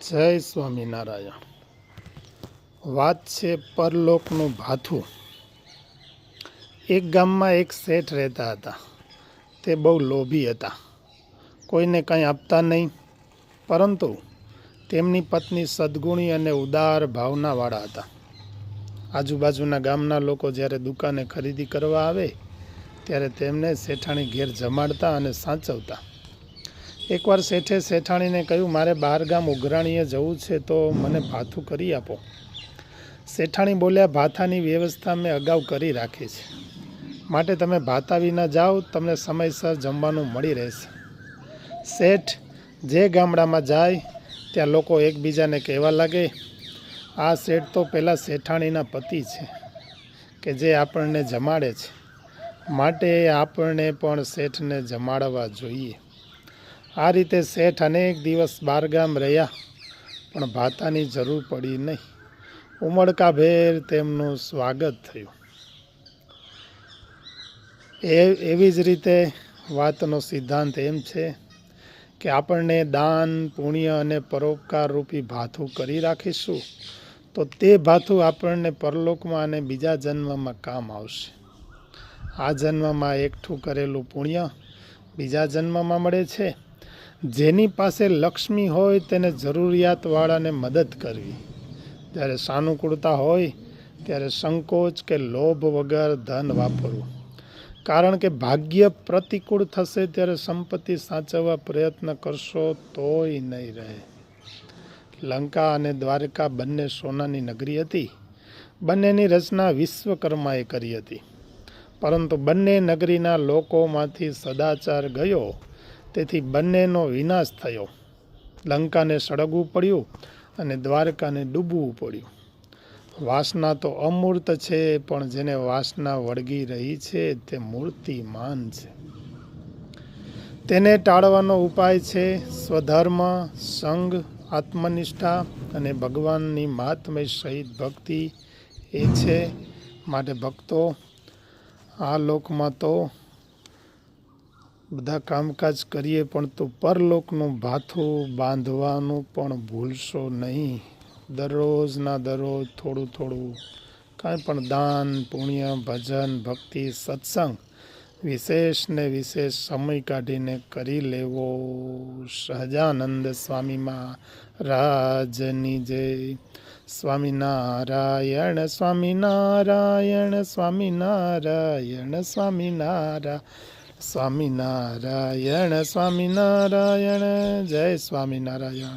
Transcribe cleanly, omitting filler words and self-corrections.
જય સ્વામિનારાયણ। વાત છે પરલોકનું ભાથું। એક ગામમાં એક શેઠ રહેતા હતા। તે બહુ લોભી હતા, કોઈને કંઈ આપતા નહીં, પરંતુ તેમની પત્ની સદ્ગુણી અને ઉદાર ભાવનાવાળા હતા। આજુબાજુના ગામના લોકો જ્યારે દુકાને ખરીદી કરવા આવે ત્યારે તેમને શેઠાણી ઘેર જમાડતા અને સાચવતા। એકવાર શેઠે શેઠાણીને કહ્યું, મારે બહાર ગામ ઉઘરાણીએ જવું છે, તો મને ભાથું કરી આપો। શેઠાણી બોલ્યા, ભાથાની વ્યવસ્થા મેં અગાઉ કરી રાખી છે, માટે તમે ભાથા વિના જાઓ, તમને સમયસર જમવાનું મળી રહેશે। શેઠ જે ગામડામાં જાય ત્યાં લોકો એકબીજાને કહેવા લાગે, આ શેઠ તો પેલા શેઠાણીના પતિ છે કે જે આપણને જમાડે છે, માટે આપણને પણ શેઠને જમાડવા જોઈએ। આ રીતે શેઠ અનેક દિવસ બહારગામ રહ્યા, પણ ભાતાની જરૂર પડી નહીં। ઉમળકાભેર તેમનું સ્વાગત થયું। એવી જ રીતે વાતનો સિદ્ધાંત એમ છે કે આપણને દાન, પુણ્ય અને પરોપકાર રૂપી ભાથું કરી રાખીશું તો તે ભાથું આપણને પરલોકમાં અને બીજા જન્મમાં કામ આવશે। આ જન્મમાં એકઠું કરેલું પુણ્ય બીજા જન્મમાં મળે છે। જેની પાસે લક્ષ્મી હોય તેને જરૂરિયાતવાળાને મદદ કરવી, જ્યારે સાનુકૂળતા હોય ત્યારે સંકોચ કે લોભ વગર ધન વાપરવું, કારણ કે ભાગ્ય પ્રતિકૂળ થશે ત્યારે સંપત્તિ સાચવવા પ્રયત્ન કરશો તોય નહીં રહે। લંકા અને દ્વારકા બંને સોનાની નગરી હતી। બંનેની રચના વિશ્વકર્માએ કરી હતી, પરંતુ બંને નગરીના લોકોમાંથી સદાચાર ગયો, તેથી બંનેનો વિનાશ થયો। લંકાને સળગવું પડ્યું અને દ્વારકાને ડૂબવું પડ્યું। વાસના તો અમૂર્ત છે, પણ જેને વાસના વળગી રહી છે તે મૂર્તિમાન છે। તેને ટાળવાનો ઉપાય છે સ્વધર્મ, સંગ, આત્મનિષ્ઠા અને ભગવાનની મહાત્મય સહિત ભક્તિ એ છે। માટે ભક્તો, આ લોકમાં તો બધા કામકાજ કરીએ, પણ તો પરલોકનું ભાથું બાંધવાનું પણ ભૂલશો નહીં। દરરોજના દરરોજ થોડું થોડું કાંઈ પણ દાન, પુણ્ય, ભજન, ભક્તિ, સત્સંગ વિશેષ ને વિશેષ સમય કાઢીને કરી લેવો। સહજાનંદ સ્વામી મહારાજની જય। સ્વામિનારાયણ સ્વામિનારાયણ સ્વામિનારાયણ સ્વામિનારાયણ સ્વામિનારાયણ સ્વામિનારાયણ, જય સ્વામિનારાયણ।